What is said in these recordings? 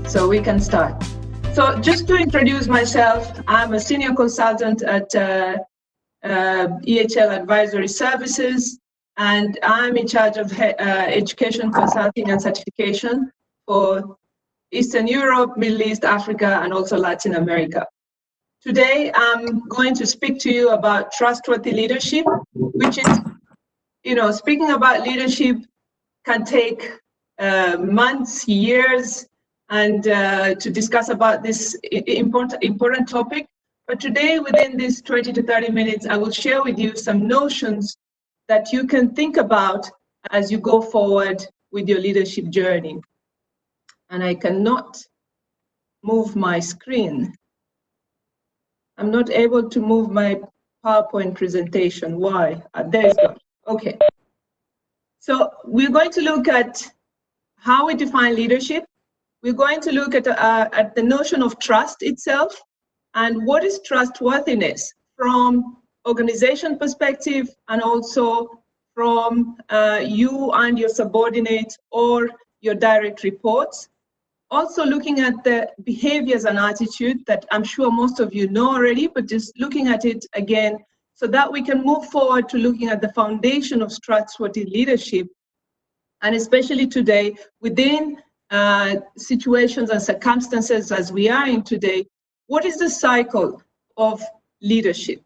so we can start. So just to introduce myself, I'm a senior consultant at EHL Advisory Services, and I'm in charge of education consulting and certification for Eastern Europe, Middle East, Africa, and also Latin America. Today, I'm going to speak to you about trustworthy leadership, which is, speaking about leadership can take months, years, and to discuss about this important topic. But today, within these 20 to 30 minutes, I will share with you some notions that you can think about as you go forward with your leadership journey. And I cannot move my screen. I'm not able to move my PowerPoint presentation. Why? There you go. Okay. So we're going to look at how we define leadership. We're going to look at the notion of trust itself and what is trustworthiness from organization perspective and also from you and your subordinates or your direct reports. Also looking at the behaviors and attitude that I'm sure most of you know already, but just looking at it again so that we can move forward to looking at the foundation of trustworthy leadership. And especially today, within situations and circumstances as we are in today, what is the cycle of leadership?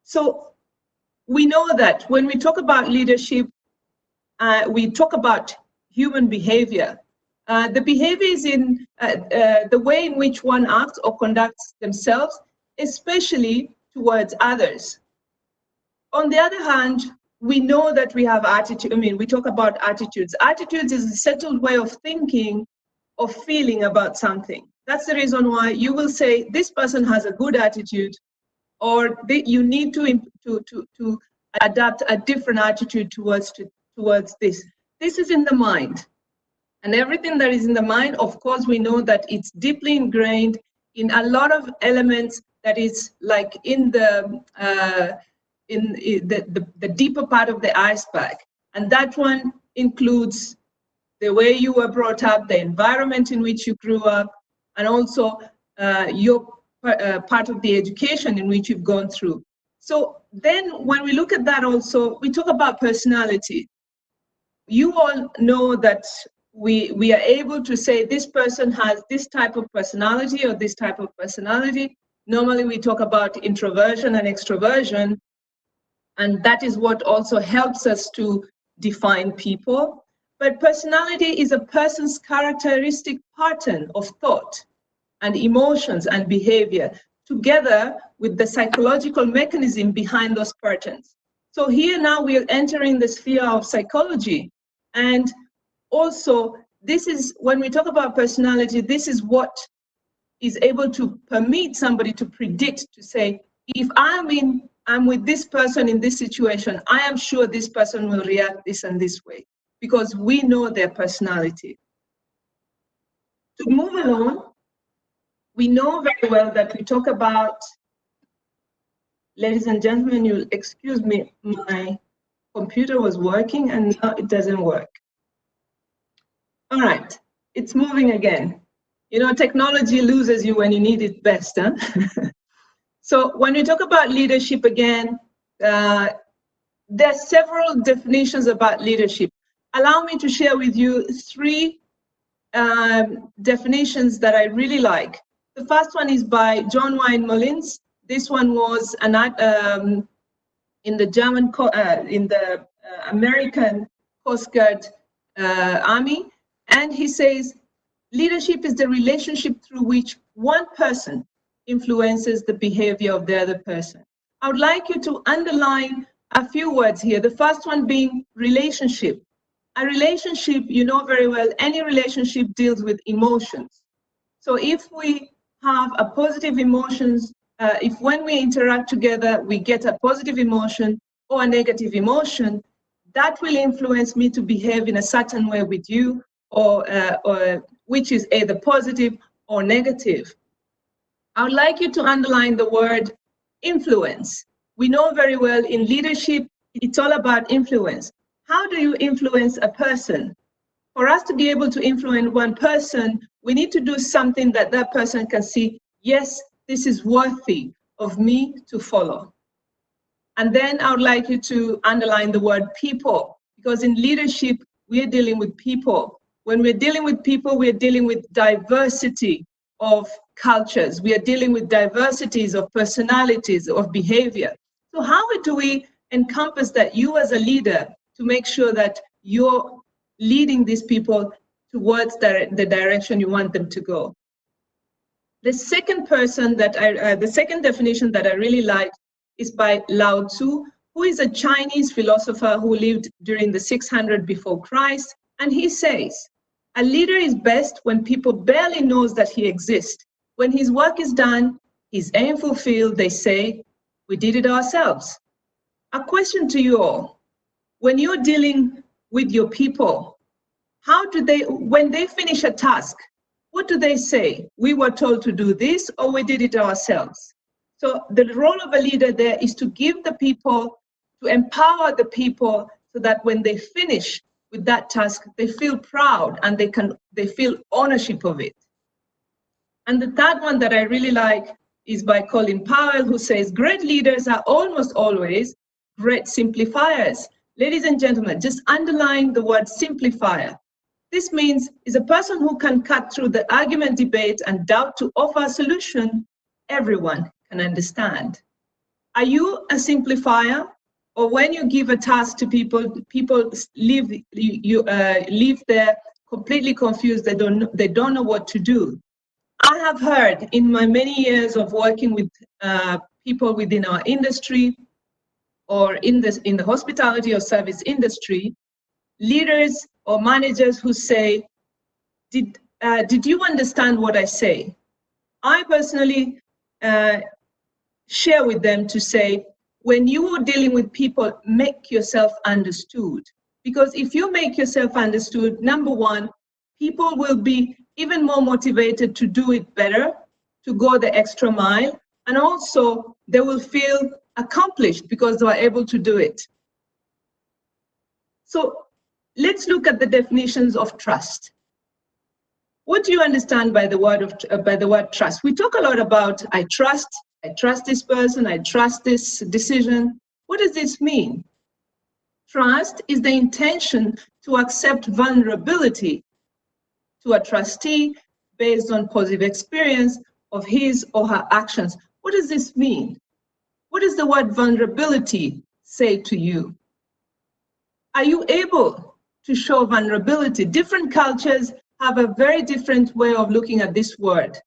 So we know that when we talk about leadership, we talk about human behavior. The behavior is in the way in which one acts or conducts themselves, especially towards others. On the other hand, we know that we have attitude. We talk about attitudes. Attitudes is a settled way of thinking, of feeling about something. That's the reason why you will say this person has a good attitude, or you need to adapt a different attitude towards this. This is in the mind. And everything that is in the mind, of course, we know that it's deeply ingrained in a lot of elements that is like in the deeper part of the iceberg. And that one includes the way you were brought up, the environment in which you grew up, and also your part of the education in which you've gone through. So then when we look at that also, we talk about personality. You all know that we are able to say this person has this type of personality or this type of personality. Normally we talk about introversion and extroversion, and that is what also helps us to define people. But personality is a person's characteristic pattern of thought and emotions and behavior, together with the psychological mechanism behind those patterns. So here now we are entering the sphere of psychology. And also, this is, when we talk about personality, this is what is able to permit somebody to predict, to say, if I'm with this person in this situation, I am sure this person will react this and this way, because we know their personality. To move along, we know very well that we talk about, ladies and gentlemen, you'll excuse me, my computer was working and now it doesn't work. All right, it's moving again. Technology loses you when you need it best, huh? So when we talk about leadership again, there are several definitions about leadership. Allow me to share with you three definitions that I really like. The first one is by John Wayne Mullins. This one was in the German, in the American Coast Guard Army. And he says, leadership is the relationship through which one person influences the behavior of the other person. I would like you to underline a few words here. The first one being relationship. A relationship, you know very well, any relationship deals with emotions. So if we have a positive emotions, if when we interact together, we get a positive emotion or a negative emotion, that will influence me to behave in a certain way with you, or which is either positive or negative. I would like you to underline the word influence. We know very well in leadership, it's all about influence. How do you influence a person? For us to be able to influence one person, we need to do something that that person can see, yes, this is worthy of me to follow. And then I would like you to underline the word people, because in leadership, we are dealing with people. When we're dealing with people, we're dealing with diversity of cultures. We are dealing with diversities of personalities, of behavior. So how do we encompass that, you as a leader, to make sure that you're leading these people towards the direction you want them to go? The second the second definition that I really like is by Lao Tzu, who is a Chinese philosopher who lived during the 600 before Christ. And he says, a leader is best when people barely knows that he exists. When his work is done, his aim fulfilled, they say, we did it ourselves. A question to you all, when you're dealing with your people, how do they, when they finish a task, what do they say? We were told to do this, or we did it ourselves. So the role of a leader there is to give the people, to empower the people, so that when they finish with that task, they feel proud and they feel ownership of it. And the third one that I really like is by Colin Powell, who says, great leaders are almost always great simplifiers. Ladies and gentlemen, just underline the word simplifier. This means is a person who can cut through the argument, debate, and doubt to offer a solution everyone can understand. Are you a simplifier? Or when you give a task to people, people leave there completely confused. They don't know what to do. I have heard in my many years of working with people within our industry or in the hospitality or service industry, leaders or managers who say, did you understand what I say? I personally share with them to say, when you are dealing with people, make yourself understood. Because if you make yourself understood, number one, people will be even more motivated to do it better, to go the extra mile, and also they will feel accomplished because they are able to do it. So let's look at the definitions of trust. What do you understand by the word trust? We talk a lot about I trust this person, I trust this decision. What does this mean? Trust is the intention to accept vulnerability to a trustee based on positive experience of his or her actions. What does this mean? What does the word vulnerability say to you? Are you able to show vulnerability? Different cultures have a very different way of looking at this word.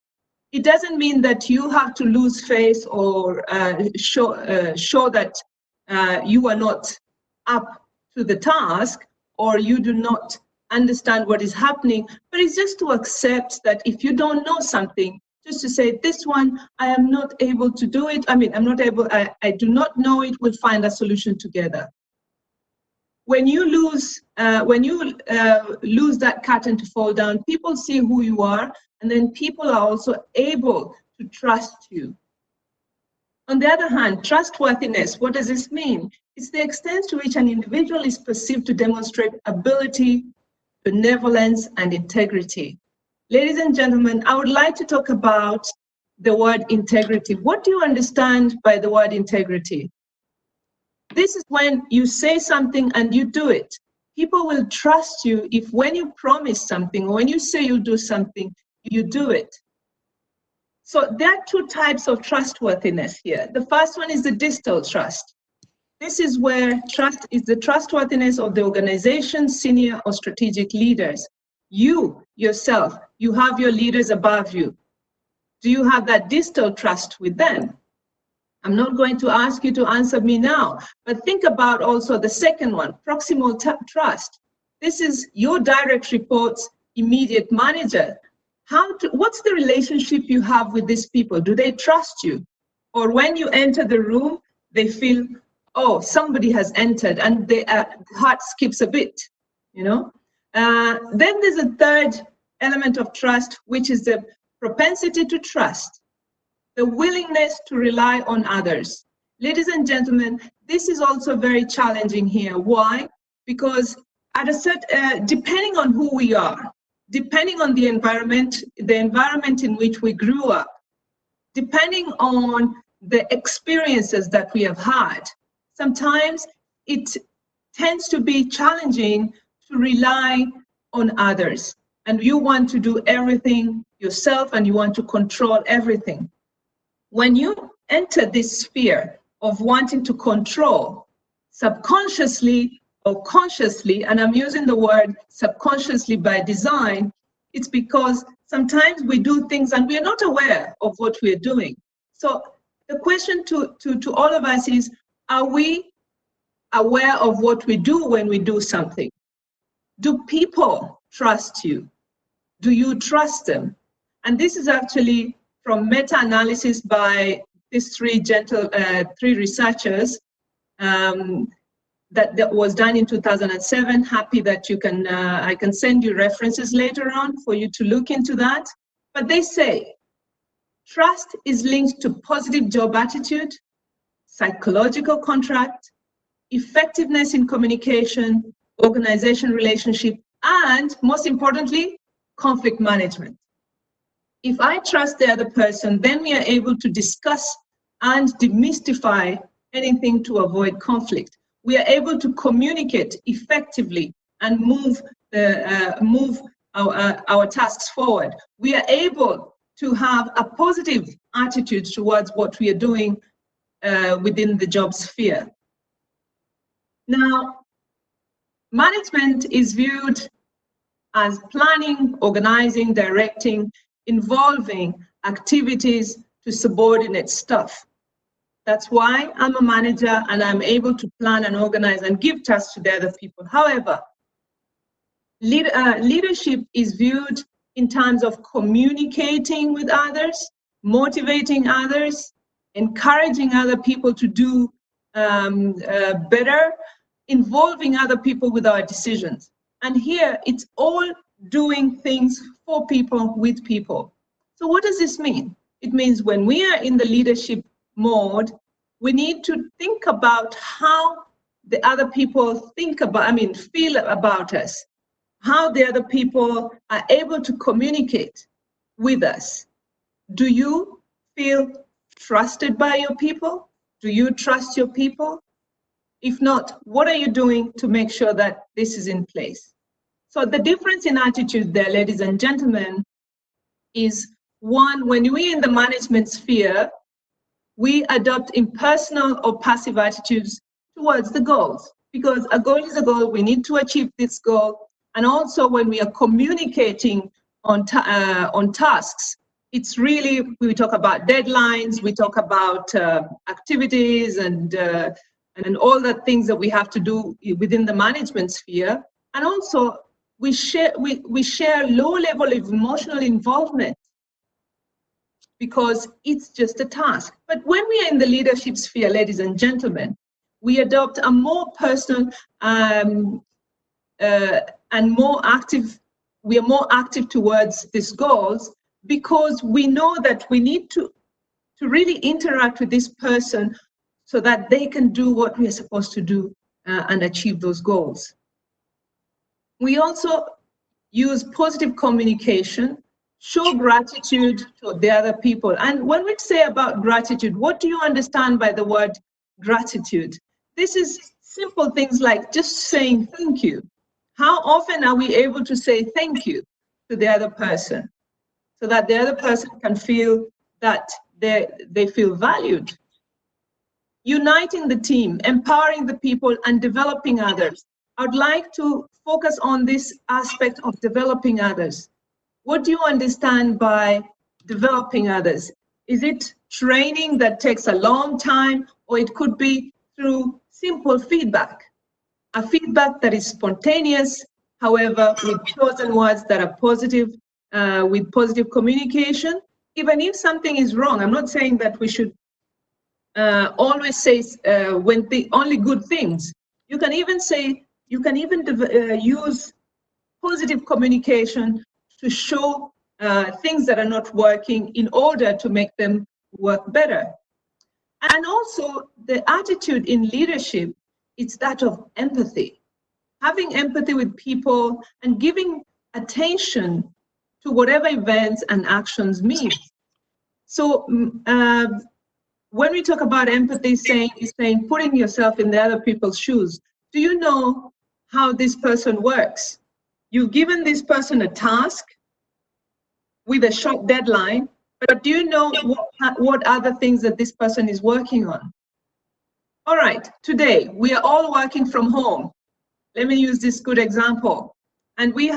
It doesn't mean that you have to lose face or show that you are not up to the task or you do not understand what is happening, but it's just to accept that if you don't know something, just to say, this one, I am not able to do it. I mean, I do not know it, we'll find a solution together. When you lose that curtain to fall down, people see who you are, and then people are also able to trust you. On the other hand, trustworthiness, what does this mean? It's the extent to which an individual is perceived to demonstrate ability, benevolence, and integrity. Ladies and gentlemen, I would like to talk about the word integrity. What do you understand by the word integrity? This is when you say something and you do it. People will trust you if when you promise something, or when you say you'll do something, you do it. So there are two types of trustworthiness here. The first one is the distal trust. This is where trust is the trustworthiness of the organization, senior or strategic leaders. You, yourself, you have your leaders above you. Do you have that distal trust with them? I'm not going to ask you to answer me now, but think about also the second one, proximal trust. This is your direct reports, immediate manager. What's the relationship you have with these people? Do they trust you? Or when you enter the room, they feel, oh, somebody has entered, and their heart skips a bit, you know? Then there's a third element of trust, which is the propensity to trust, the willingness to rely on others. Ladies and gentlemen, this is also very challenging here. Why? Because at a certain, depending on who we are, depending on the environment in which we grew up, depending on the experiences that we have had, sometimes it tends to be challenging to rely on others. And you want to do everything yourself and you want to control everything. When you enter this sphere of wanting to control, subconsciously or consciously, and I'm using the word subconsciously by design, it's because sometimes we do things and we are not aware of what we are doing. So the question to all of us is, are we aware of what we do when we do something? Do people trust you? Do you trust them? And this is actually from meta-analysis by these three researchers that was done in 2007. Happy that you can, I can send you references later on for you to look into that. But they say, trust is linked to positive job attitude, psychological contract, effectiveness in communication, organization relationship, and most importantly, conflict management. If I trust the other person, then we are able to discuss and demystify anything to avoid conflict. We are able to communicate effectively and move our tasks forward. We are able to have a positive attitude towards what we are doing within the job sphere. Now, management is viewed as planning, organizing, directing, involving activities to subordinate staff. That's why I'm a manager and I'm able to plan and organize and give tasks to the other people. However, leadership is viewed in terms of communicating with others, motivating others, encouraging other people to do better, involving other people with our decisions. And here it's all doing things for people, with people. So what does this mean? It means when we are in the leadership mode, we need to think about how the other people feel about us, how the other people are able to communicate with us. Do you feel trusted by your people? Do you trust your people? If not, what are you doing to make sure that this is in place? So the difference in attitude there, ladies and gentlemen, is one, when we're in the management sphere, we adopt impersonal or passive attitudes towards the goals, because a goal is a goal. We need to achieve this goal. And also when we are communicating on tasks, it's really, we talk about deadlines, we talk about activities and all the things that we have to do within the management sphere. And also we share low level of emotional involvement, because it's just a task. But when we are in the leadership sphere, ladies and gentlemen, we adopt a more personal and more active, we are more active towards these goals, because we know that we need to really interact with this person so that they can do what we are supposed to do and achieve those goals. We also use positive communication, show gratitude to the other people. And when we say about gratitude, what do you understand by the word gratitude? This is simple things like just saying thank you. How often are we able to say thank you to the other person so that the other person can feel that they feel valued? Uniting the team, empowering the people, and developing others. I'd like to focus on this aspect of developing others. What do you understand by developing others? Is it training that takes a long time, or it could be through simple feedback? A feedback that is spontaneous, however, with chosen words that are positive, with positive communication. Even if something is wrong, I'm not saying that we should always say only good things. You can even say, you can even use positive communication to show things that are not working in order to make them work better. And also the attitude in leadership, it's that of empathy. having empathy with people, and giving attention to whatever events and actions mean. So when we talk about empathy, saying putting yourself in the other people's shoes. Do you know how this person works? You've given this person a task with a short deadline, but do you know what other things that this person is working on? All right, today we are all working from home. Let me use this good example. And we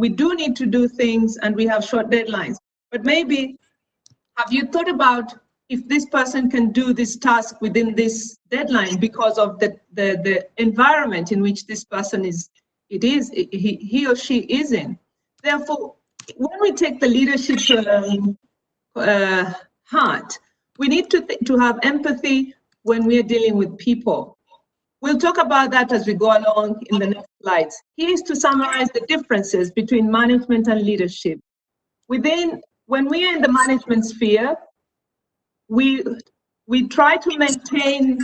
do need to do things, and we have short deadlines. But maybe, have you thought about if this person can do this task within this deadline because of the environment in which this person he or she is in? Therefore, when we take the leadership heart, we need to have empathy when we are dealing with people. We'll talk about that as we go along in the next slides. Here is to summarize the differences between management and leadership. When we are in the management sphere, we try to maintain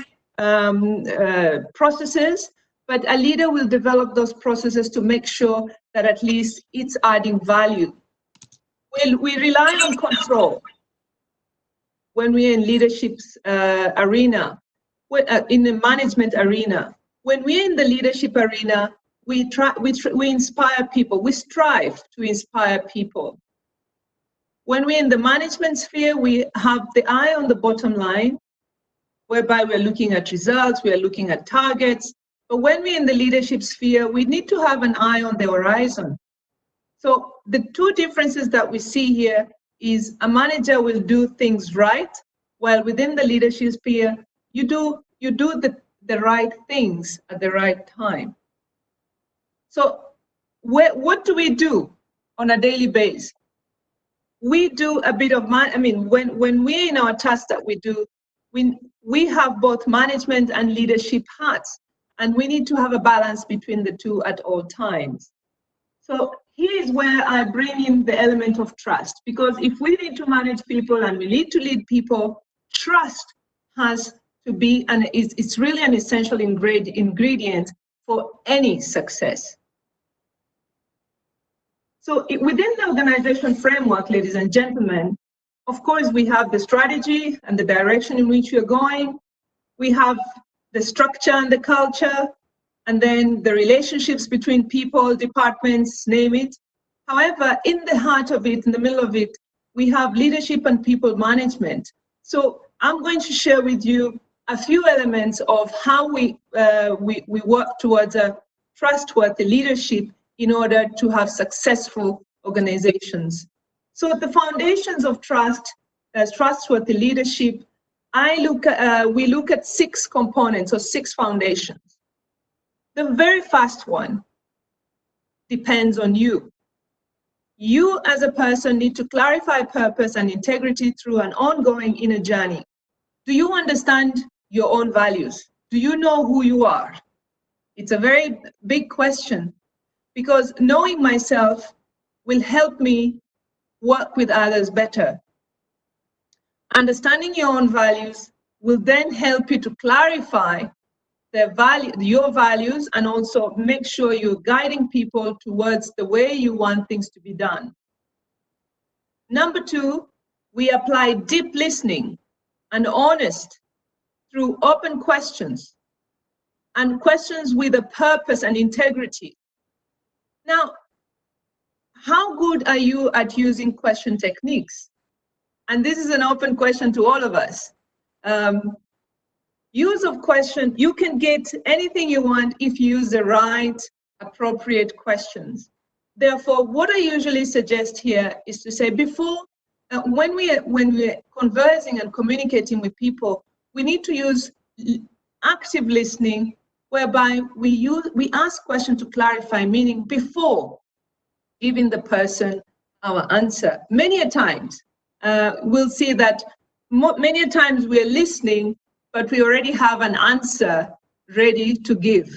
processes, but a leader will develop those processes to make sure that at least it's adding value. We rely on control when we're in leadership's arena, in the management arena. When we're in the leadership arena, we inspire people. We strive to inspire people. When we're in the management sphere, we have the eye on the bottom line, whereby we're looking at results, we are looking at targets. But when we're in the leadership sphere, we need to have an eye on the horizon. So the two differences that we see here is a manager will do things right, while within the leadership sphere, you do the right things at the right time. So what do we do on a daily basis? We do a bit of, when we're in our tasks that we do, we have both management and leadership hats, and we need to have a balance between the two at all times. So here is where I bring in the element of trust, because if we need to manage people and we need to lead people, trust has to be, and it's really an essential ingredient for any success. So within the organization framework, ladies and gentlemen, of course, we have the strategy and the direction in which we're going. We have the structure and the culture, and then the relationships between people, departments, name it. However, in the heart of it, in the middle of it, we have leadership and people management. So I'm going to share with you a few elements of how we work towards a trustworthy leadership in order to have successful organizations. So the foundations of trust, as trustworthy leadership, we look at 6 components or 6 foundations. The very first one depends on you. You as a person need to clarify purpose and integrity through an ongoing inner journey. Do you understand your own values? Do you know who you are? It's a very big question, because knowing myself will help me work with others better. Understanding your own values will then help you to clarify your values, and also make sure you're guiding people towards the way you want things to be done. Number 2, we apply deep listening and honest through open questions, and questions with a purpose and integrity. Now, how good are you at using question techniques? And this is an open question to all of us. Use of question, you can get anything you want if you use the right, appropriate questions. Therefore, what I usually suggest here is to say, before, when we're conversing and communicating with people, we need to use active listening, whereby we ask questions to clarify meaning before giving the person our answer. Many a times, we'll see that many a times we're listening, but we already have an answer ready to give.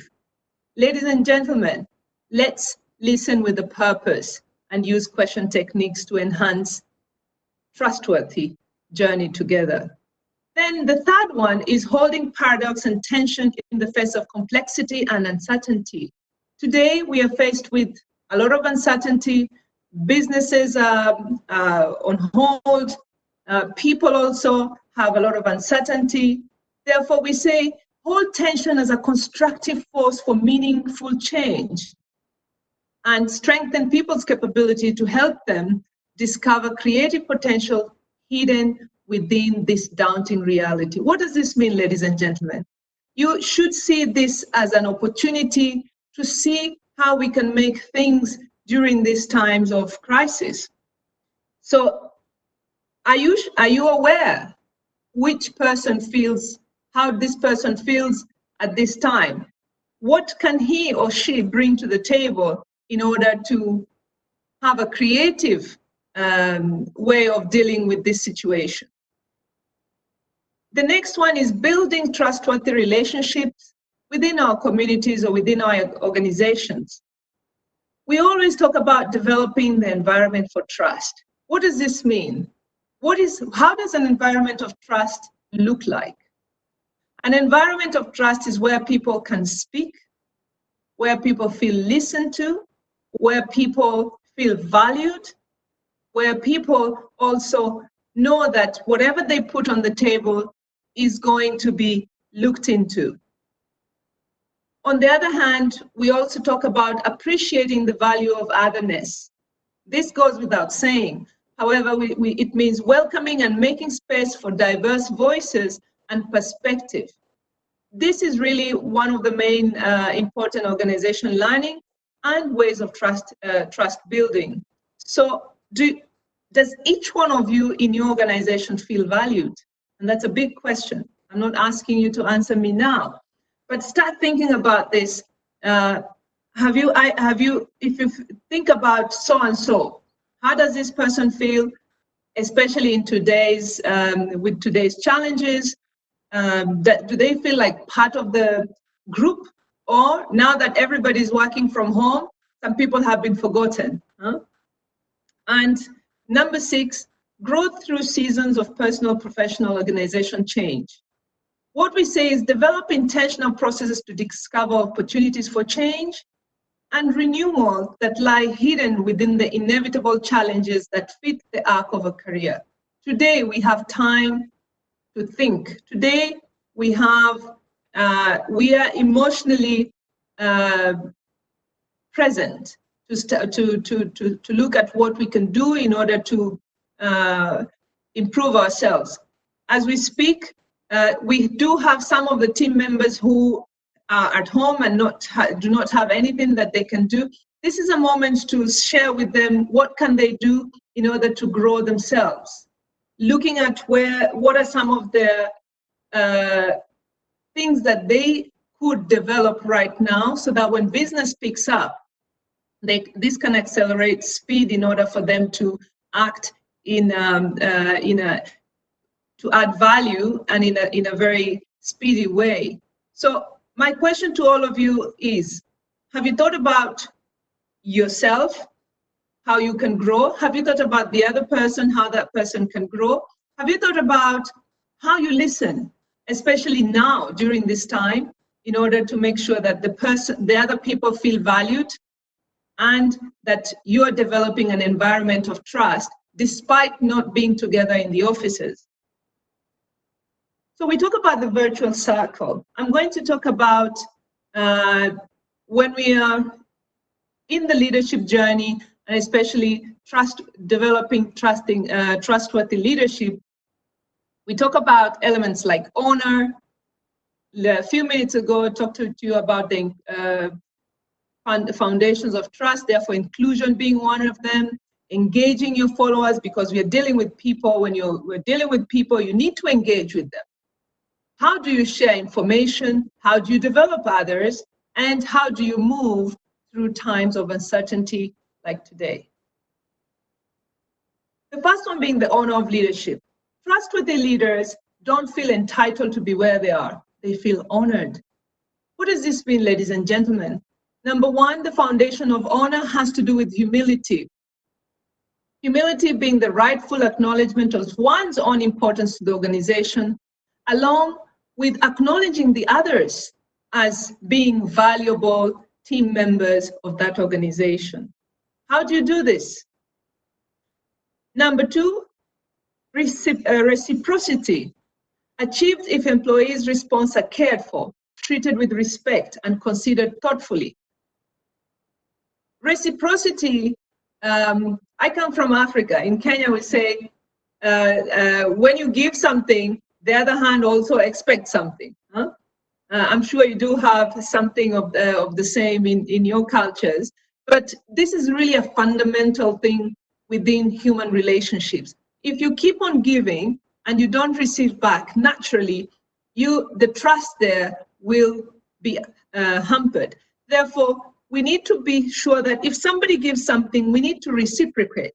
Ladies and gentlemen, let's listen with a purpose and use question techniques to enhance trustworthy journey together. Then the third one is holding paradox and tension in the face of complexity and uncertainty. Today, we are faced with a lot of uncertainty. Businesses are on hold. People also have a lot of uncertainty. Therefore, we say, hold tension as a constructive force for meaningful change and strengthen people's capability to help them discover creative potential hidden within this daunting reality. What does this mean, ladies and gentlemen? You should see this as an opportunity to see how we can make things during these times of crisis. So are you aware which person feels, how this person feels at this time? What can he or she bring to the table in order to have a creative way of dealing with this situation? The next one is building trustworthy relationships within our communities or within our organizations. We always talk about developing the environment for trust. What does this mean? How does an environment of trust look like? An environment of trust is where people can speak, where people feel listened to, where people feel valued, where people also know that whatever they put on the table is going to be looked into. On the other hand, we also talk about appreciating the value of otherness. This goes without saying. However, it means welcoming and making space for diverse voices and perspective. This is really one of the main important organization learning and ways of trust building. So does each one of you in your organization feel valued? And that's a big question. I'm not asking you to answer me now, but start thinking about this. If you think about so-and-so, how does this person feel, especially in today's, with today's challenges? Do they feel like part of the group? Or now that everybody's working from home, some people have been forgotten. Huh? And number 6, growth through seasons of personal, professional, organization change. What we say is develop intentional processes to discover opportunities for change and renewal that lie hidden within the inevitable challenges that fit the arc of a career. Today, we have time to think. Today, we are emotionally present to look at what we can do in order to improve ourselves. As we speak, we do have some of the team members who are at home and do not have anything that they can do. This is a moment to share with them what can they do in order to grow themselves. Looking at what are some of the things that they could develop right now so that when business picks up, this can accelerate speed in order for them to act to add value and in a very speedy way. So my question to all of you is, have you thought about yourself, how you can grow? Have you thought about the other person, how that person can grow? Have you thought about how you listen, especially now during this time, in order to make sure that the other people feel valued and that you are developing an environment of trust despite not being together in the offices? So we talk about the virtual circle. I'm going to talk about when we are in the leadership journey, and especially developing trustworthy leadership. We talk about elements like honor. A few minutes ago, I talked to you about the foundations of trust, therefore inclusion being one of them. Engaging your followers, because we are dealing with people. When we're dealing with people, you need to engage with them. How do you share information? How do you develop others? And how do you move through times of uncertainty like today? The first one being the honor of leadership. Trustworthy leaders don't feel entitled to be where they are. They feel honored. What does this mean, ladies and gentlemen? Number 1, the foundation of honor has to do with humility. Humility being the rightful acknowledgement of one's own importance to the organization, along with acknowledging the others as being valuable team members of that organization. How do you do this? Number two, reciprocity. Achieved if employees' response are cared for, treated with respect, and considered thoughtfully. Reciprocity, I come from Africa. In Kenya, we say, when you give something, the other hand also expects something. Huh? I'm sure you do have something of the same in your cultures, but this is really a fundamental thing within human relationships. If you keep on giving and you don't receive back, naturally, the trust there will be hampered. Therefore, we need to be sure that if somebody gives something, we need to reciprocate.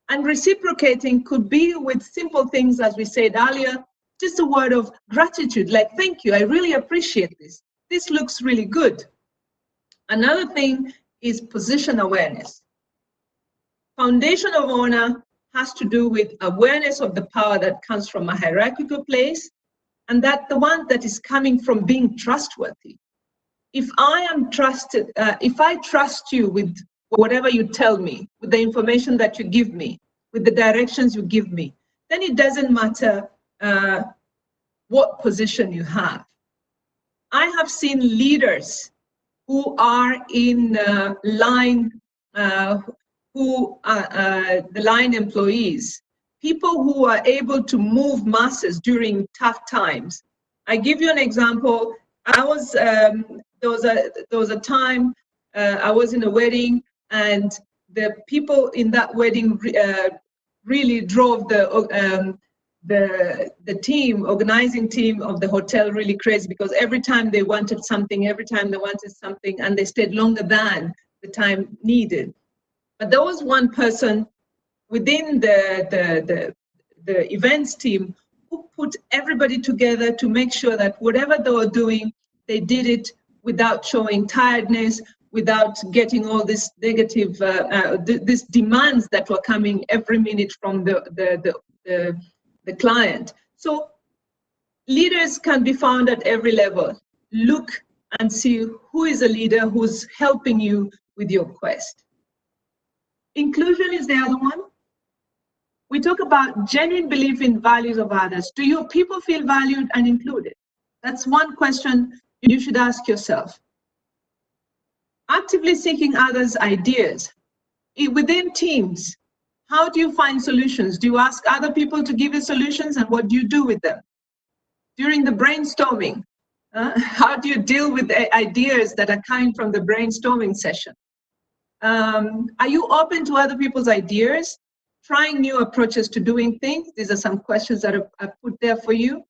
And reciprocating could be with simple things, as we said earlier, just a word of gratitude, like, thank you, I really appreciate this. This looks really good. Another thing is position awareness. Foundation of honor has to do with awareness of the power that comes from a hierarchical place, and that the one that is coming from being trustworthy. If I am trusted, if I trust you with whatever you tell me, with the information that you give me, with the directions you give me, then it doesn't matter what position you have. I have seen leaders who are in line, who are the line employees, people who are able to move masses during tough times. I give you an example. I was there was a time I was in a wedding, and the people in that wedding really drove the organizing team of the hotel really crazy, because every time they wanted something, and they stayed longer than the time needed. But there was one person within the events team who put everybody together to make sure that whatever they were doing, they did it without showing tiredness, without getting all this negative, these demands that were coming every minute from the client. So leaders can be found at every level. Look and see who is a leader who's helping you with your quest. Inclusion is the other one. We talk about genuine belief in values of others. Do your people feel valued and included? That's one question you should ask yourself. Actively seeking others' ideas. Within teams, how do you find solutions? Do you ask other people to give you solutions, and what do you do with them? During the brainstorming, how do you deal with the ideas that are coming from the brainstorming session? Are you open to other people's ideas? Trying new approaches to doing things? These are some questions that are put there for you.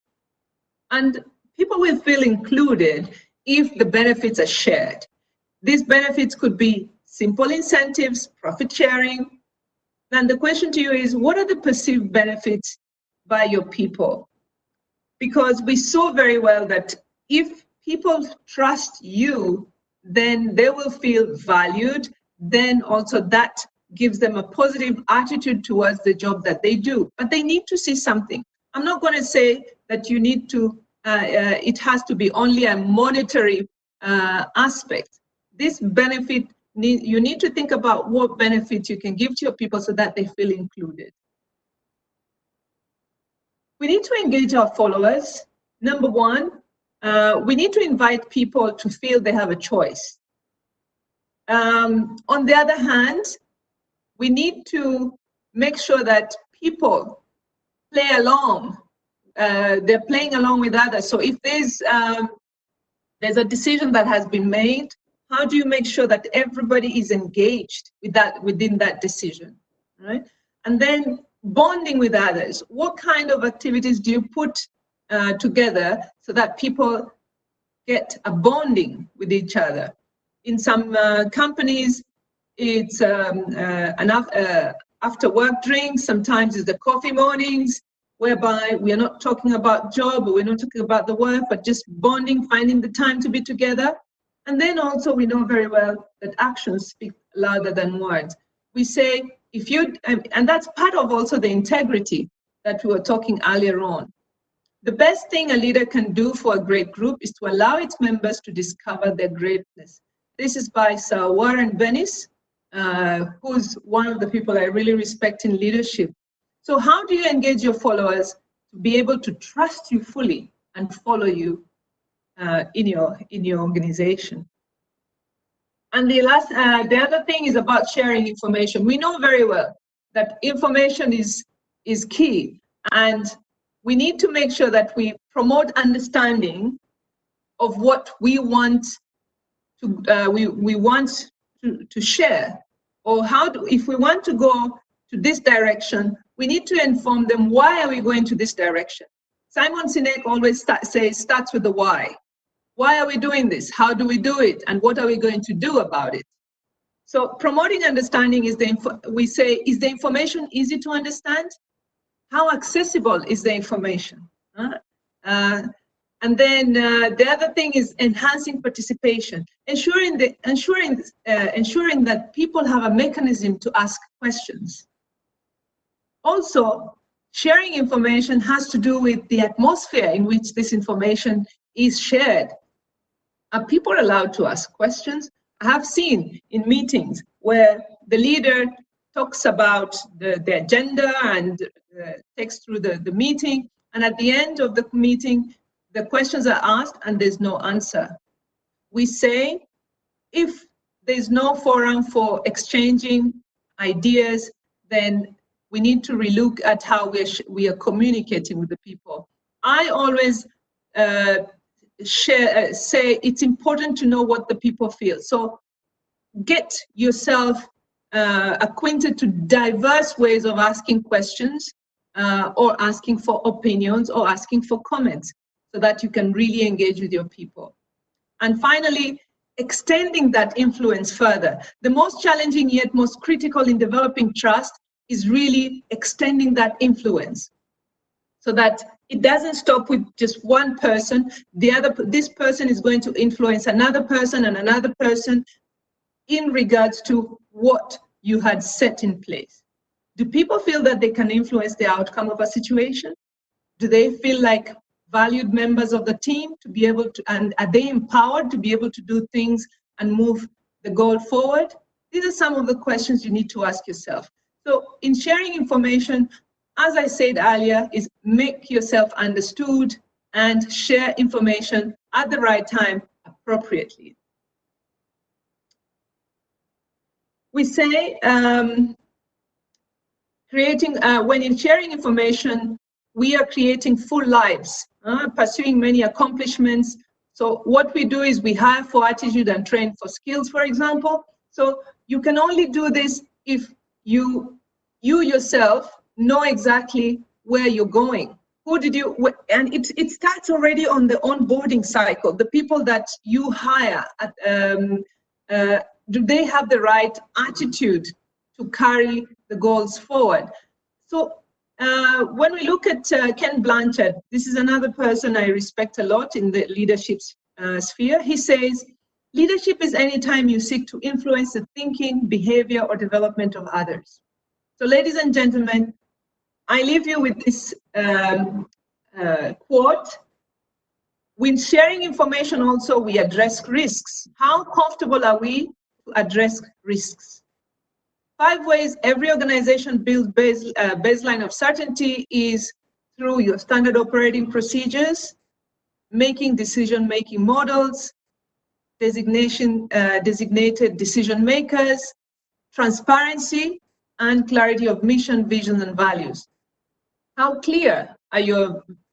And people will feel included if the benefits are shared. These benefits could be simple incentives, profit sharing. And the question to you is, what are the perceived benefits by your people? Because we saw very well that if people trust you, then they will feel valued. Then also that gives them a positive attitude towards the job that they do. But they need to see something. I'm not going to say that you need to, it has to be only a monetary aspect. This benefit, you need to think about what benefits you can give to your people so that they feel included. We need to engage our followers. Number one, we need to invite people to feel they have a choice. On the other hand, we need to make sure that people play along. They're playing along with others. So if there's a decision that has been made, how do you make sure that everybody is engaged with that, within that decision, right? And then bonding with others. What kind of activities do you put together so that people get a bonding with each other? In some companies, it's after work drinks. Sometimes it's the coffee mornings, whereby we are not talking about job, or we're not talking about the work, but just bonding, finding the time to be together. And then also we know very well that actions speak louder than words. We say, if you, and that's part of also the integrity that we were talking earlier on. The best thing a leader can do for a great group is to allow its members to discover their greatness. This is by Sir Warren Bennis, who's one of the people I really respect in leadership. So how do you engage your followers to be able to trust you fully and follow you in your organization? And the other thing is about sharing information. We know very well that information is key, and we need to make sure that we promote understanding of what we want to share, or if we want to go to this direction, we need to inform them, why are we going to this direction? Simon Sinek always starts with the why. Why are we doing this? How do we do it? And what are we going to do about it? So promoting understanding is is the information easy to understand? How accessible is the information? And then the other thing is enhancing participation, ensuring that people have a mechanism to ask questions. Also, sharing information has to do with the atmosphere in which this information is shared. Are people allowed to ask questions? I have seen in meetings where the leader talks about the agenda and takes through the meeting, and at the end of the meeting, the questions are asked and there's no answer. We say, if there's no forum for exchanging ideas, then we need to relook at how we are communicating with the people. I always say it's important to know what the people feel. So get yourself acquainted to diverse ways of asking questions, or asking for opinions, or asking for comments, so that you can really engage with your people. And finally, extending that influence further. The most challenging yet most critical in developing trust is really extending that influence, so that it doesn't stop with just one person. This person is going to influence another person and another person in regards to what you had set in place. Do people feel that they can influence the outcome of a situation? Do they feel like valued members of the team to be able to, and are they empowered to be able to do things and move the goal forward? These are some of the questions you need to ask yourself. So in sharing information, as I said earlier, is make yourself understood and share information at the right time appropriately. We say when in sharing information, we are creating full lives, pursuing many accomplishments. So what we do is we hire for attitude and train for skills, for example. So you can only do this if you yourself know exactly where you're going. And it starts already on the onboarding cycle. The people that you hire, do they have the right attitude to carry the goals forward? So when we look at Ken Blanchard, this is another person I respect a lot in the leadership sphere. He says, leadership is any time you seek to influence the thinking, behavior, or development of others. So ladies and gentlemen, I leave you with this quote. When sharing information also, we address risks. How comfortable are we to address risks? 5 ways every organization builds baseline of certainty is through your standard operating procedures, making decision-making models, designated decision makers, transparency, and clarity of mission, vision, and values. How clear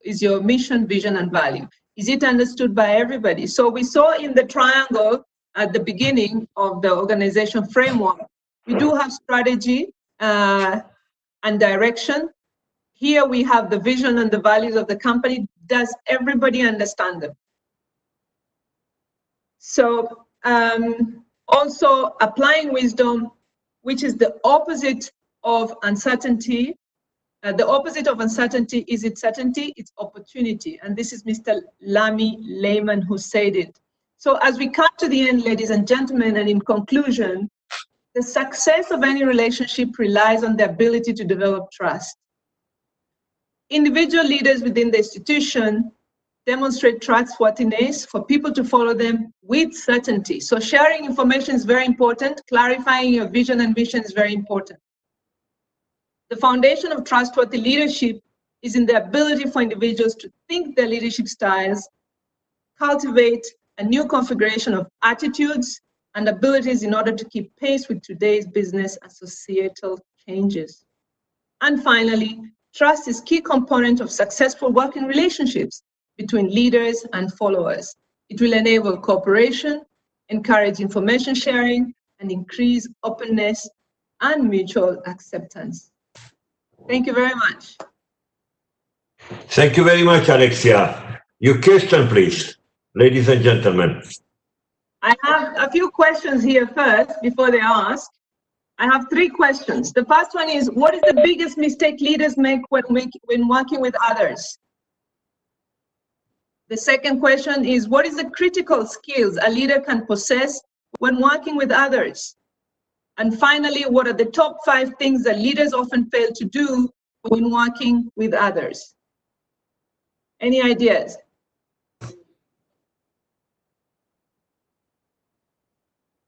is your mission, vision, and value? Is it understood by everybody? So we saw in the triangle at the beginning of the organization framework, we do have strategy and direction. Here we have the vision and the values of the company. Does everybody understand them? So also applying wisdom, which is the opposite of uncertainty. The opposite of uncertainty, is it certainty? It's opportunity. And this is Mr. Lamy Lehman who said it. So as we come to the end, ladies and gentlemen, and in conclusion, the success of any relationship relies on the ability to develop trust. Individual leaders within the institution, demonstrate trustworthiness, for people to follow them with certainty. So sharing information is very important. Clarifying your vision and mission is very important. The foundation of trustworthy leadership is in the ability for individuals to think their leadership styles, cultivate a new configuration of attitudes and abilities in order to keep pace with today's business and societal changes. And finally, trust is a key component of successful working relationships between leaders and followers. It will enable cooperation, encourage information sharing, and increase openness and mutual acceptance. Thank you very much. Thank you very much, Alexia. Your question, please, ladies and gentlemen. I have a few questions here first before they ask. I have 3 questions. The first one is, what is the biggest mistake leaders make when working with others? The second question is, what is the critical skills a leader can possess when working with others? And finally, what are the top 5 things that leaders often fail to do when working with others? Any ideas?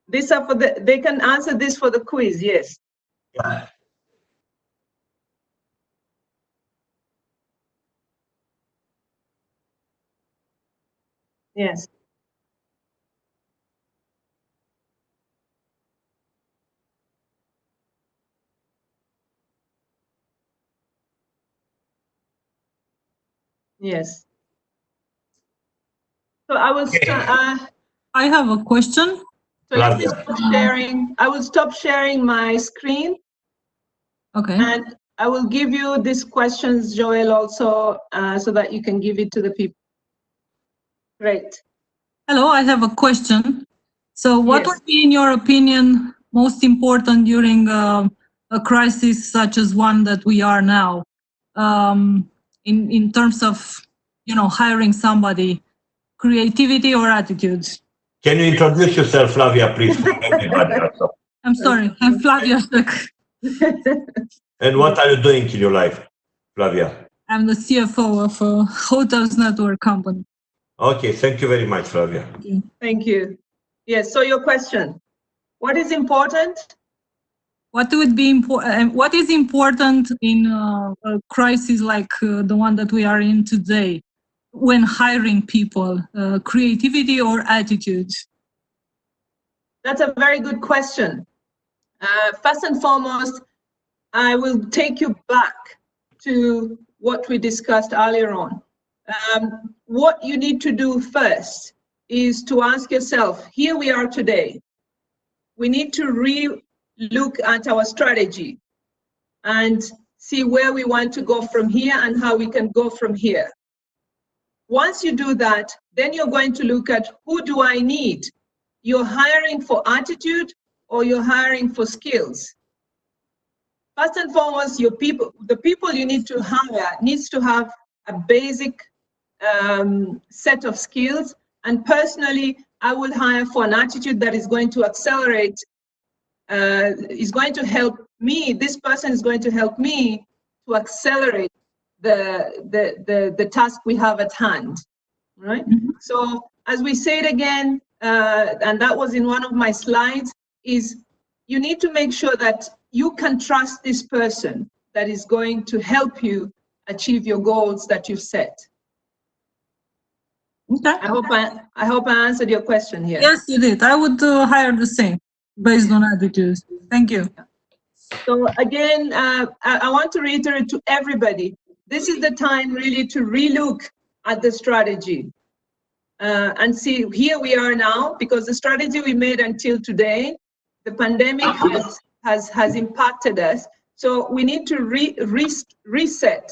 These are for they can answer this for the quiz, yes. Yeah. Yes. Yes. So I will I have a question. So let me stop sharing. I will stop sharing my screen. Okay. And I will give you these questions, Joel, also, so that you can give it to the people. Great. Hello, I have a question. So what would be, in your opinion, most important during a crisis such as one that we are now, in terms of, hiring somebody, creativity or attitudes? Can you introduce yourself, Flavia, please? I'm sorry, I'm Flavia. And what are you doing in your life, Flavia? I'm the CFO of a hotels network company. Okay, thank you very much, Flavia. Thank you. Yes, so your question. What is important? What would be important? What is important in a crisis like the one that we are in today, when hiring people, creativity or attitudes? That's a very good question. First and foremost, I will take you back to what we discussed earlier on. What you need to do first is to ask yourself, here we are today. We need to re-look at our strategy and see where we want to go from here and how we can go from here. Once you do that, then you're going to look at, who do I need? You're hiring for attitude or you're hiring for skills? First and foremost, the people you need to hire needs to have a basic set of skills. And personally, I will hire for an attitude that is going to accelerate, is going to help me. This person is going to help me to accelerate the task we have at hand, right? Mm-hmm. So as we say it again, and that was in one of my slides, is you need to make sure that you can trust this person that is going to help you achieve your goals that you've set. Okay. I hope I answered your question here. Yes, you did. I would hire the same based on attitudes. Thank you. So again, I want to reiterate to everybody, this is the time really to relook at the strategy and see, here we are now, because the strategy we made until today, the pandemic has impacted us. So we need to reset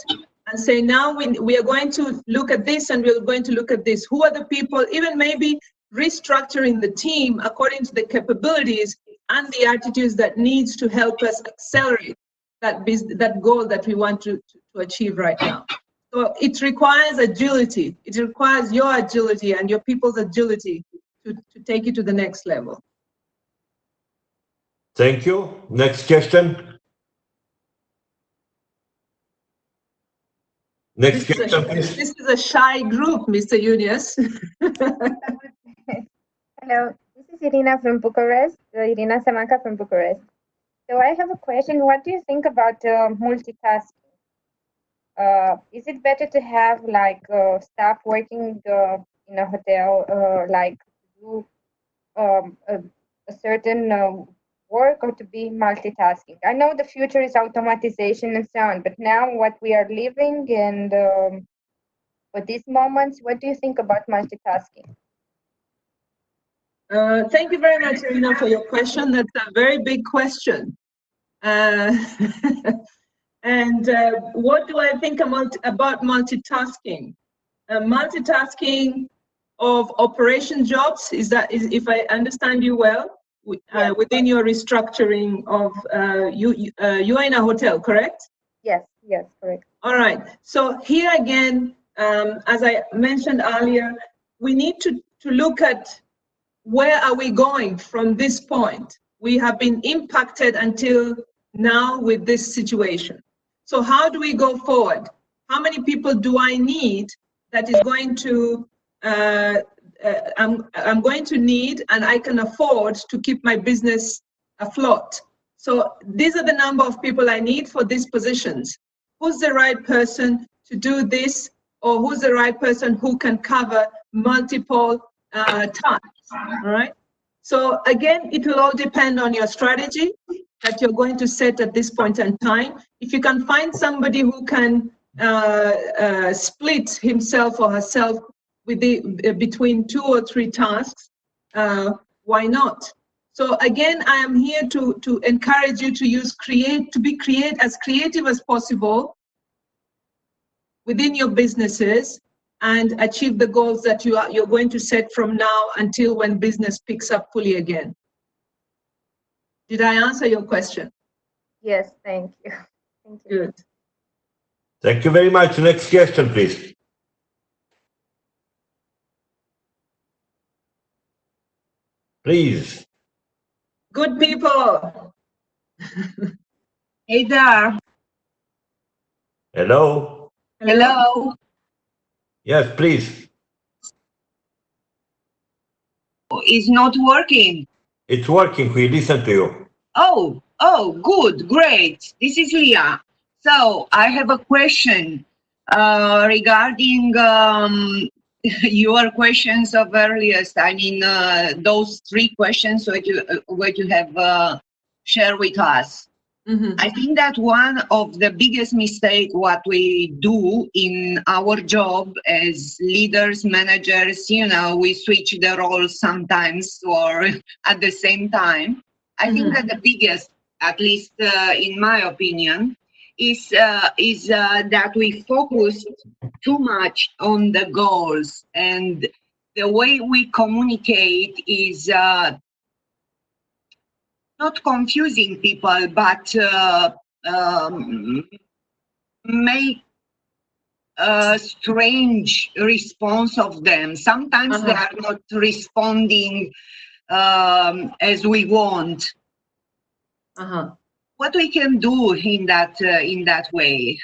and say, now we are going to look at this and we're going to look at this. Who are the people, even maybe restructuring the team according to the capabilities and the attitudes that needs to help us accelerate that goal that we want to achieve right now. So it requires agility. It requires your agility and your people's agility to take it to the next level. Thank you. Next question. Next question, please. This is a shy group, Mr. Yunus. Hello, this is Irina from Bucharest, Irina Samanka from Bucharest. So I have a question. What do you think about multitasking? Is it better to have like staff working in a hotel, like do a certain work, or to be multitasking? I know the future is automatization and so on, but now what we are living and for these moments, what do you think about multitasking? Thank you very much, Irina, for your question. That's a very big question. And what do I think about multitasking? Multitasking of operation jobs, is if I understand you well, within your restructuring of, you are in a hotel, correct? Yes, correct. All right. So here again, as I mentioned earlier, we need to look at where are we going from this point. We have been impacted until now with this situation. So how do we go forward? How many people do I need that is going to, I'm going to need and I can afford to keep my business afloat? So these are the number of people I need for these positions. Who's the right person to do this, or who's the right person who can cover multiple tasks, all right? So again, it will all depend on your strategy that you're going to set at this point in time. If you can find somebody who can split himself or herself with between 2 or 3 tasks, why not? So again, I am here to encourage you to use be as creative as possible within your businesses and achieve the goals that you're going to set from now until when business picks up fully again. Did I answer your question? Yes, thank you. Thank you. Good. Thank you very much. Next question, please. Please. Good people. Hey there. Hello. Hello. Yes, please. It's not working. It's working. We listen to you. Oh, good, great. This is Leah. So I have a question regarding your questions of earliest. I mean, those 3 questions what you have shared with us. Mm-hmm. I think that one of the biggest mistakes what we do in our job as leaders, managers, you know, we switch the roles sometimes or at the same time. I think that the biggest, at least in my opinion, is that we focus too much on the goals, and the way we communicate is not confusing people, but make a strange response of them. Sometimes they are not responding as we want. What we can do in that way,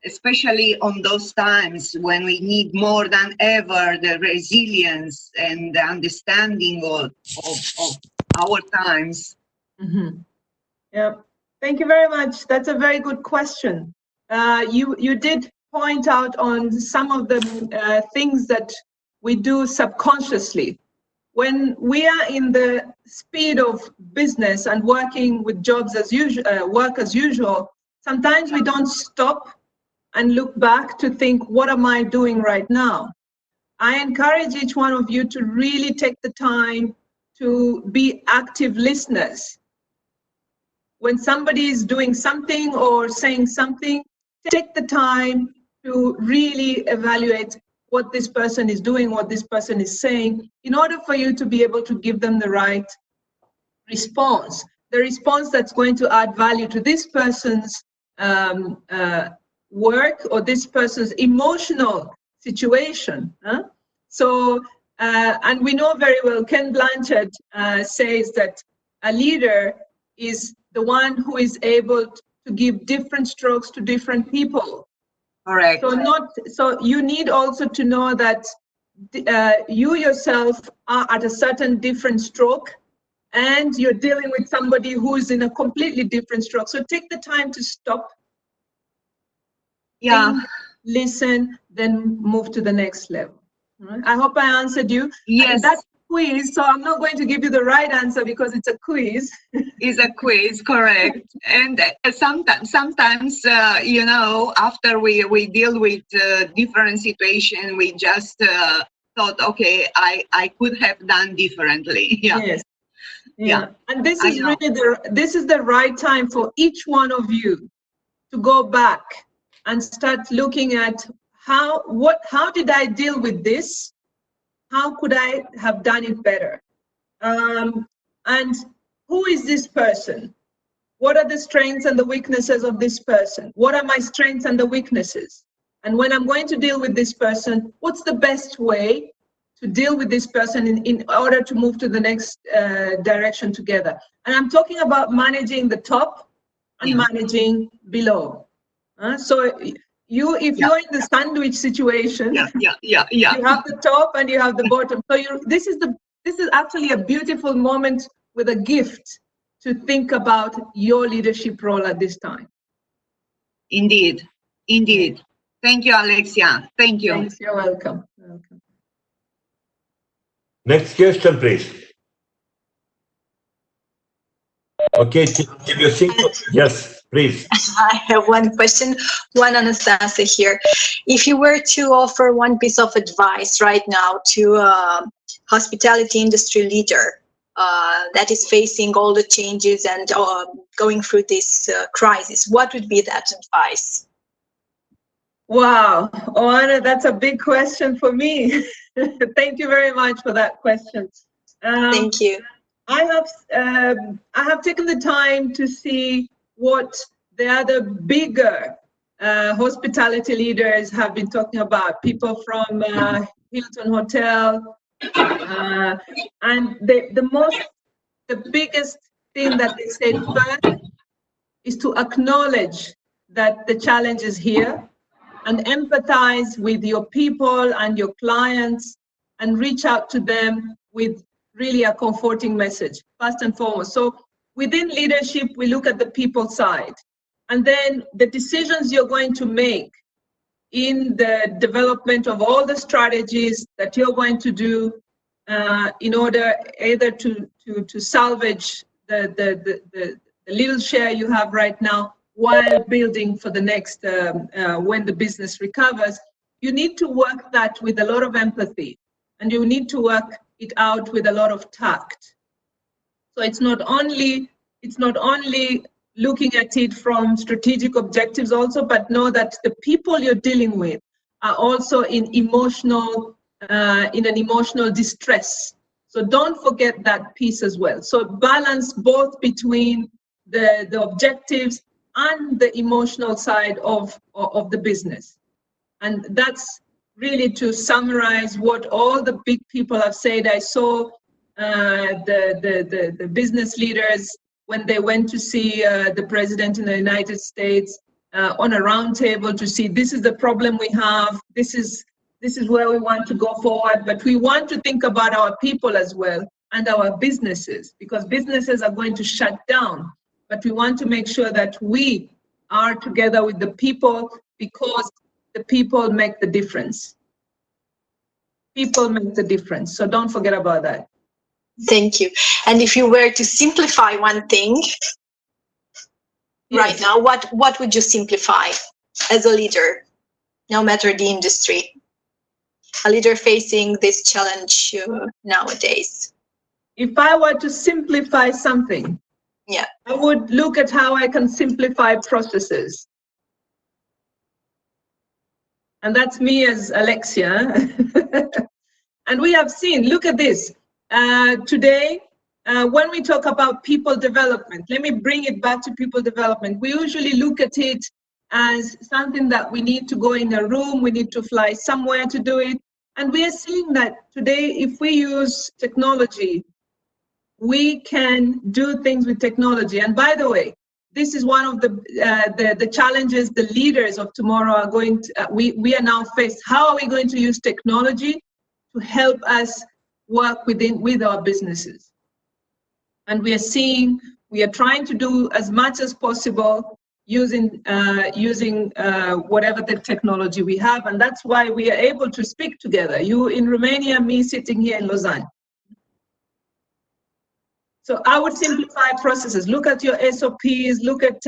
especially on those times when we need more than ever the resilience and the understanding of our times. Yeah, thank you very much. That's a very good question. You did point out on some of the things that we do subconsciously. When we are in the speed of business and working with jobs as usual, work as usual, sometimes we don't stop and look back to think, what am I doing right now? I encourage each one of you to really take the time to be active listeners. When somebody is doing something or saying something, take the time to really evaluate what this person is doing, what this person is saying, in order for you to be able to give them the right response, the response that's going to add value to this person's work or this person's emotional situation. So, and we know very well, Ken Blanchard says that a leader is the one who is able to give different strokes to different people. Correct. So you need also to know that you yourself are at a certain different stroke, and you're dealing with somebody who is in a completely different stroke. So take the time to stop, think, listen, then move to the next level. Right? I hope I answered you. Yes. That's a quiz, so I'm not going to give you the right answer because it's a quiz. Is a quiz, correct. And sometimes you know, after we deal with different situations, we just thought, okay, I could have done differently. Yeah. Yes. Yeah. And this is really the right time for each one of you to go back and start looking at how did I deal with this? How could I have done it better? And who is this person? What are the strengths and the weaknesses of this person? What are my strengths and the weaknesses? And when I'm going to deal with this person, what's the best way to deal with this person in order to move to the next direction together? And I'm talking about managing the top and managing below. So if you're in the sandwich situation, you have the top and you have the bottom. So this is actually a beautiful moment with a gift to think about your leadership role at this time. Indeed, indeed. Thank you, Alexia. Thank you. Thanks, you're welcome. Next question, please. Okay, yes, please. I have one question, one Anastasia here. If you were to offer one piece of advice right now to a hospitality industry leader that is facing all the changes and going through this crisis, what would be that advice? Wow, Oana, that's a big question for me. Thank you very much for that question. Thank you. I have taken the time to see what the other bigger hospitality leaders have been talking about. People from Hilton Hotel, and the biggest thing that they said first is to acknowledge that the challenge is here, and empathize with your people and your clients, and reach out to them with really a comforting message, first and foremost. So within leadership, we look at the people side, and then the decisions you're going to make in the development of all the strategies that you're going to do in order either to salvage the little share you have right now, while building for the next, when the business recovers. You need to work that with a lot of empathy, and you need to work it out with a lot of tact. So it's not only looking at it from strategic objectives also, but know that the people you're dealing with are also in an emotional distress. So don't forget that piece as well. So balance both between the objectives and the emotional side of the business. And that's really to summarize what all the big people have said. I saw the business leaders when they went to see the president in the United States on a round table to see, this is the problem we have, this is where we want to go forward, but we want to think about our people as well and our businesses, because businesses are going to shut down. But we want to make sure that we are together with the people, because the people make the difference. People make the difference. So don't forget about that. Thank you. And if you were to simplify one thing right now, what would you simplify as a leader, no matter the industry? A leader facing this challenge nowadays. If I were to simplify something, I would look at how I can simplify processes. And that's me as Alexia. And we have seen, look at this. Today, when we talk about people development, let me bring it back to people development. We usually look at it as something that we need to go in a room, we need to fly somewhere to do it. And we are seeing that today, if we use technology, we can do things with technology. And by the way, this is one of the challenges the leaders of tomorrow are going to, we are now faced. How are we going to use technology to help us work with our businesses? And we are trying to do as much as possible using whatever the technology we have, and that's why we are able to speak together. You in Romania, me sitting here in Lausanne. So I would simplify processes. Look at your SOPs. Look at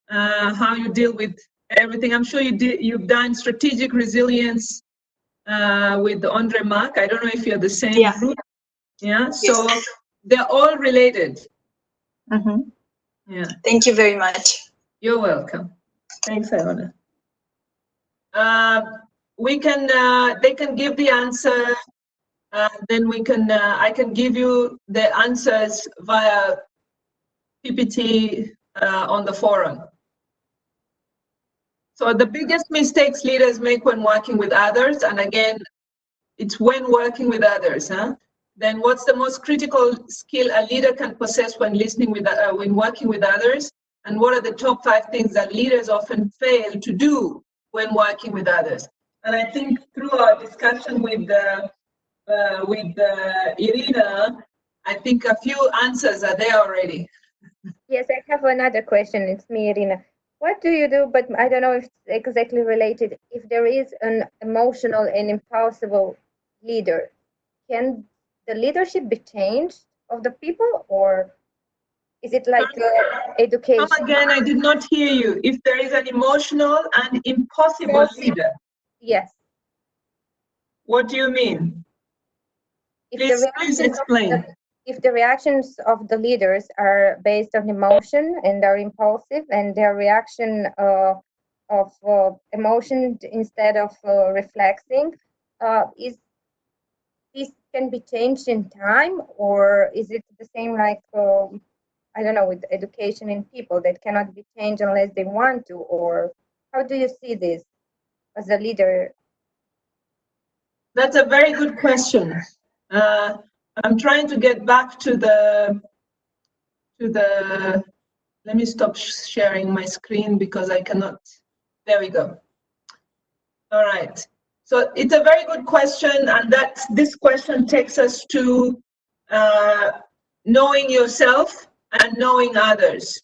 how you deal with everything. I'm sure you've done strategic resilience with Andre Mark. I don't know if you're the same group. Yeah. Yes. So they're all related. Mm-hmm. Yeah. Thank you very much. You're welcome. Thanks, Iona. They can give the answer. Then I can give you the answers via PPT on the forum. So the biggest mistakes leaders make when working with others, and again, it's when working with others. Then what's the most critical skill a leader can possess when when working with others? And what are the top 5 things that leaders often fail to do when working with others? And I think through our discussion with Irina, I think a few answers are there already. Yes, I have another question. It's me, Irina. What do you do, but I don't know if it's exactly related, if there is an emotional and impulsive leader, can the leadership be changed of the people, or is it like education? Come again, I did not hear you. If there is an emotional and impossible leader. Yes. What do you mean? Please explain. If the reactions of the leaders are based on emotion and are impulsive, and their reaction of emotion instead of reflecting, is this can be changed in time, or is it the same like I don't know, with education in people that cannot be changed unless they want to? Or how do you see this as a leader? That's a very good question. I'm trying to get back to the, let me stop sharing my screen because I cannot, there we go. All right, so it's a very good question, and this question takes us to knowing yourself and knowing others.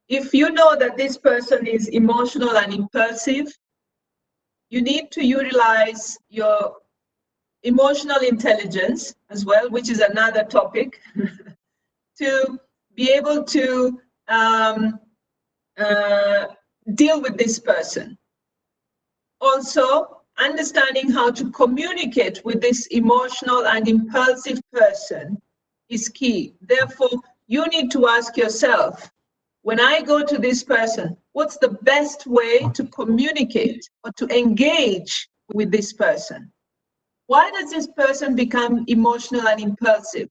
If you know that this person is emotional and impulsive, you need to utilize your emotional intelligence as well, which is another topic, to be able to deal with this person. Also, understanding how to communicate with this emotional and impulsive person is key. Therefore, you need to ask yourself, when I go to this person, what's the best way to communicate or to engage with this person? Why does this person become emotional and impulsive?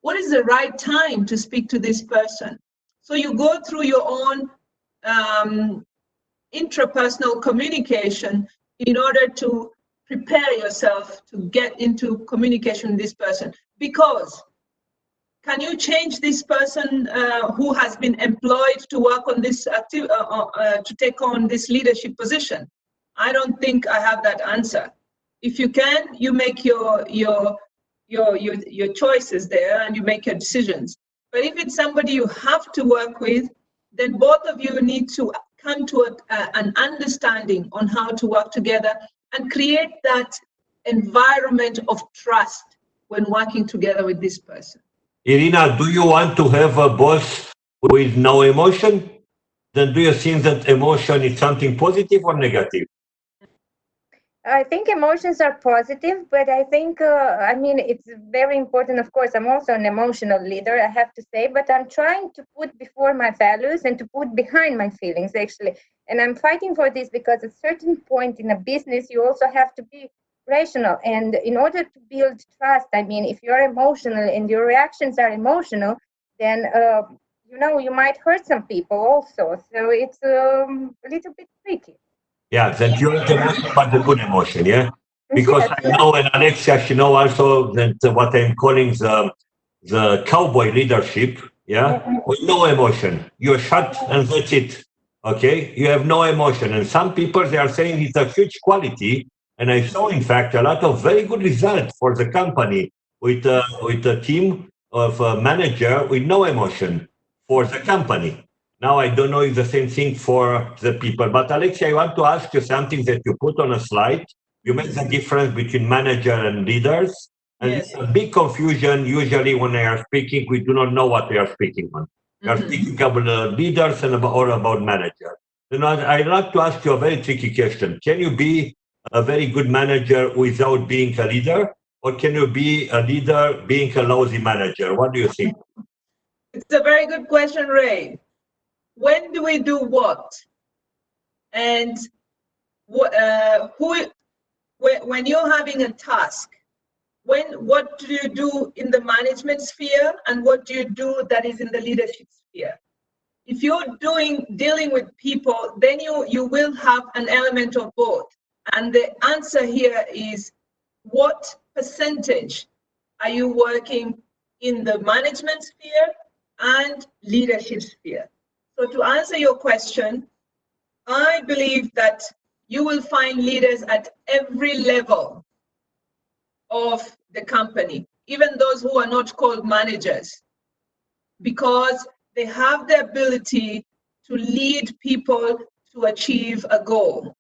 What is the right time to speak to this person? So you go through your own intrapersonal communication in order to prepare yourself to get into communication with this person. Because can you change this person who has been employed to work on this to take on this leadership position? I don't think I have that answer. If you can, you make your choices there and you make your decisions. But if it's somebody you have to work with, then both of you need to come to an understanding on how to work together and create that environment of trust when working together with this person. Irina, do you want to have a boss with no emotion? Then do you think that emotion is something positive or negative? I think emotions are positive, but I think, I mean, it's very important. Of course, I'm also an emotional leader, I have to say, but I'm trying to put before my values and to put behind my feelings, actually. And I'm fighting for this because at a certain point in a business, you also have to be rational. And in order to build trust, I mean, if you're emotional and your reactions are emotional, then, you know, you might hurt some people also. So it's a little bit tricky. Yeah, that you have emotion, but the good emotion, yeah? Because yes, I know, and Alexia, she knows also that what I'm calling the cowboy leadership, yeah, with no emotion. You're shut and that's it. Okay, you have no emotion. And some people, they are saying it's a huge quality. And I saw, in fact, a lot of very good results for the company with a team of a manager with no emotion for the company. Now, I don't know if the same thing for the people, but Alexia, I want to ask you something that you put on a slide. You make the difference between manager and leaders. And Yes. it's a big confusion. Usually when they are speaking, we do not know what they are speaking on. We are speaking about leaders and or about managers. You know, I'd like to ask you a very tricky question. Can you be a very good manager without being a leader? Or can you be a leader being a lousy manager? What do you think? It's a very good question, Ray. When do we do what? And when you're having a task, what do you do in the management sphere and what do you do that is in the leadership sphere? If you're dealing with people, then you will have an element of both. And the answer here is, what percentage are you working in the management sphere and leadership sphere? So to answer your question, I believe that you will find leaders at every level of the company, even those who are not called managers, because they have the ability to lead people to achieve a goal.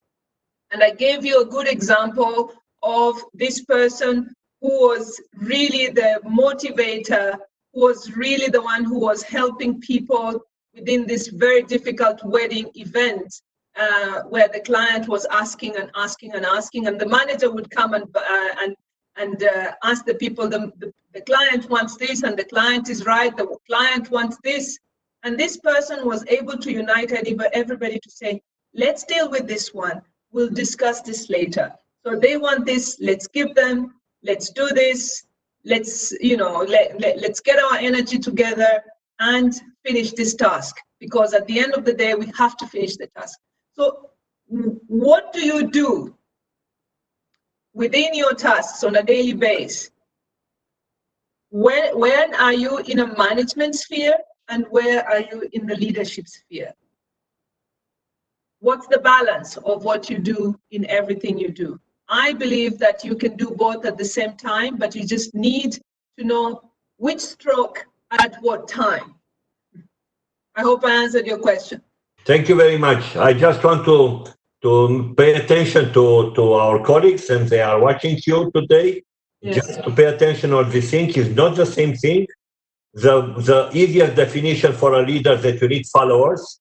And I gave you a good example of this person who was really the motivator, who was really the one who was helping people within this very difficult wedding event, where the client was asking and asking and asking, and the manager would come and ask the people, the client wants this, and the client is right, the client wants this. And this person was able to unite everybody to say, let's deal with this one. We'll discuss this later. So they want this, let's give them, let's do this, let's, let's get our energy together and finish this task. Because at the end of the day, we have to finish the task. So what do you do within your tasks on a daily basis? When are you in a management sphere and where are you in the leadership sphere? What's the balance of what you do in everything you do? I believe that you can do both at the same time, but you just need to know which stroke at what time. I hope I answered your question. Thank you very much. I just want to pay attention to our colleagues, and they are watching you today. Yes. Just to pay attention on this thing is not the same thing. The easiest definition for a leader is that you need followers.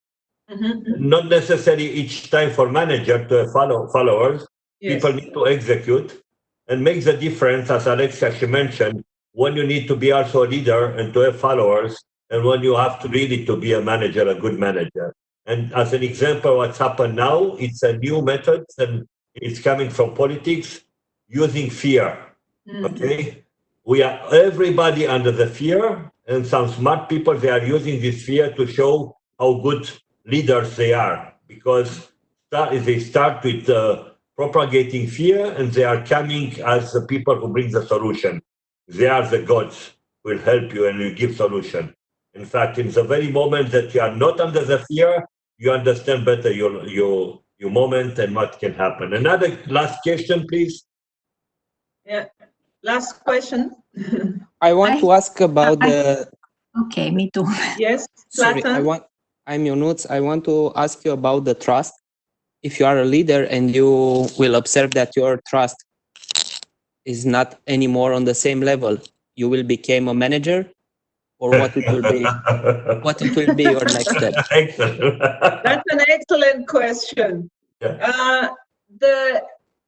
Mm-hmm. Not necessarily each time for manager to have followers. Yes. People need to execute and make the difference, as Alexia, she mentioned, when you need to be also a leader and to have followers, and when you have to really to be a manager, a good manager. And as an example, what's happened now, it's a new method, and it's coming from politics, using fear. Mm-hmm. Okay? We are everybody under the fear, and some smart people, they are using this fear to show how good leaders they are, because they start with propagating fear, and they are coming as the people who bring the solution. They are the gods who will help you and will give solution. In fact, in the very moment that you are not under the fear, you understand better your moment and what can happen. Another last question, please. Yeah, last question. I want to ask about the... Okay, me too. Yes, sorry, I'm Ionuț. I want to ask you about the trust. If you are a leader and you will observe that your trust is not anymore on the same level, you will become a manager, or what it will be? What it will be your next step? That's an excellent question. Yeah.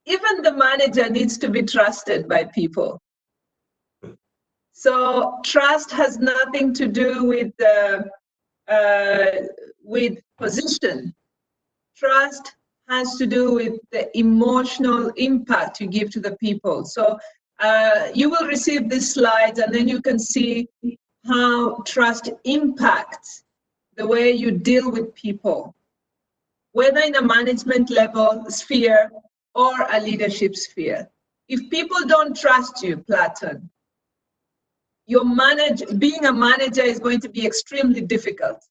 Even the manager needs to be trusted by people. So trust has nothing to do with position. Trust has to do with the emotional impact you give to the people. So you will receive these slides, and then you can see how trust impacts the way you deal with people, whether in a management level sphere or a leadership sphere. If people don't trust you, Platon, being a manager is going to be extremely difficult.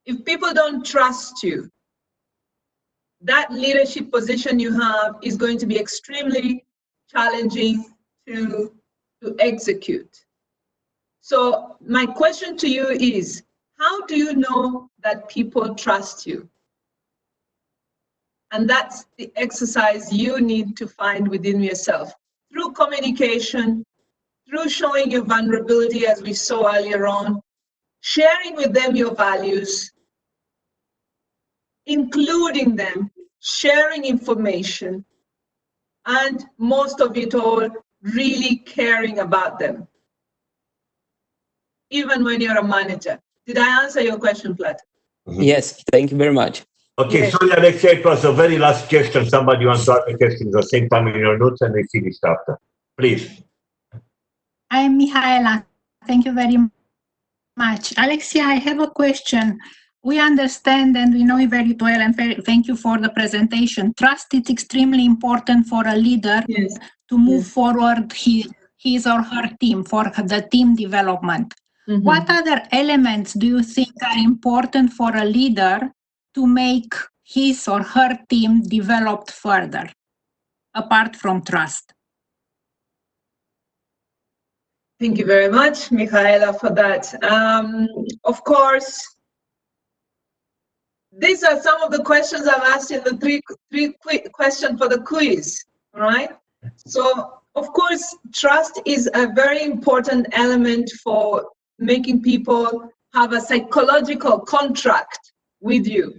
If people don't trust you, that leadership position you have is going to be extremely challenging to execute. So my question to you is, how do you know that people trust you? And that's the exercise you need to find within yourself. Through communication, through showing your vulnerability, as we saw earlier on, sharing with them your values, including them, sharing information, and most of it all, really caring about them, even when you're a manager. Did I answer your question, Platt? Yes, thank you very much. Okay, Yes. sorry, Alexia, it was the very last question. Somebody wants to ask a question at the same time in your notes, and we finish after. Please. I'm Mihaela. Thank you very much. Alexia, I have a question. We understand and we know it very well, and thank you for the presentation. Trust is extremely important for a leader Yes. to move forward his or her team, for the team development. Mm-hmm. What other elements do you think are important for a leader to make his or her team developed further, apart from trust? Thank you very much, Michaela, for that. Of course, these are some of the questions I've asked in the three quick questions for the quiz, right? So, of course, trust is a very important element for making people have a psychological contract with you.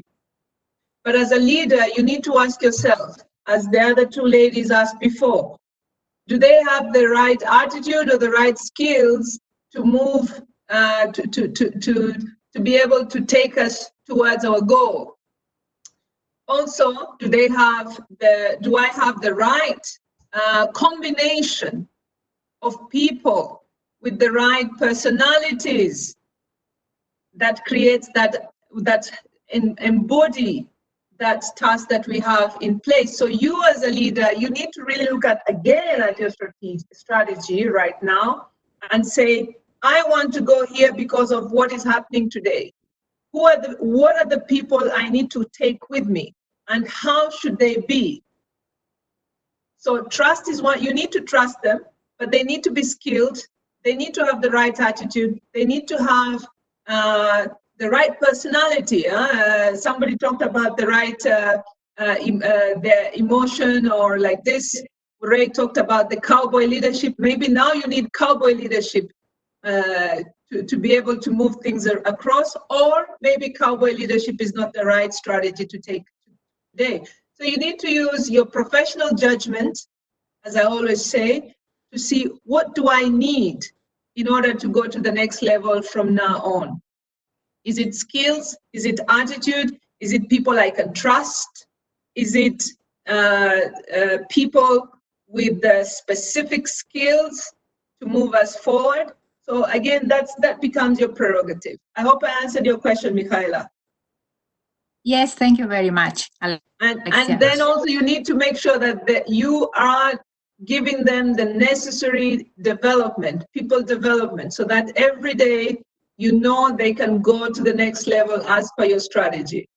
But as a leader, you need to ask yourself, as the other two ladies asked before, do they have the right attitude or the right skills to move, to be able to take us towards our goal? Also, do I have the right combination of people with the right personalities that creates that embody that task that we have in place? So you as a leader, you need to really look at your strategy right now and say, I want to go here because of what is happening today. What are the people I need to take with me, and how should they be? So trust is what you need to trust them, but they need to be skilled. They need to have the right attitude. They need to have the right personality. Somebody talked about the right their emotion, or like this. Ray talked about the cowboy leadership. Maybe now you need cowboy leadership to be able to move things across, or maybe cowboy leadership is not the right strategy to take today. So you need to use your professional judgment, as I always say, to see what do I need in order to go to the next level from now on. Is it skills? Is it attitude? Is it people I can trust? Is it people with the specific skills to move us forward? So again, that becomes your prerogative. I hope I answered your question, Michaela. Yes, thank you very much. And then also you need to make sure that you are giving them the necessary development, people development, so that every day you know they can go to the next level as per your strategy.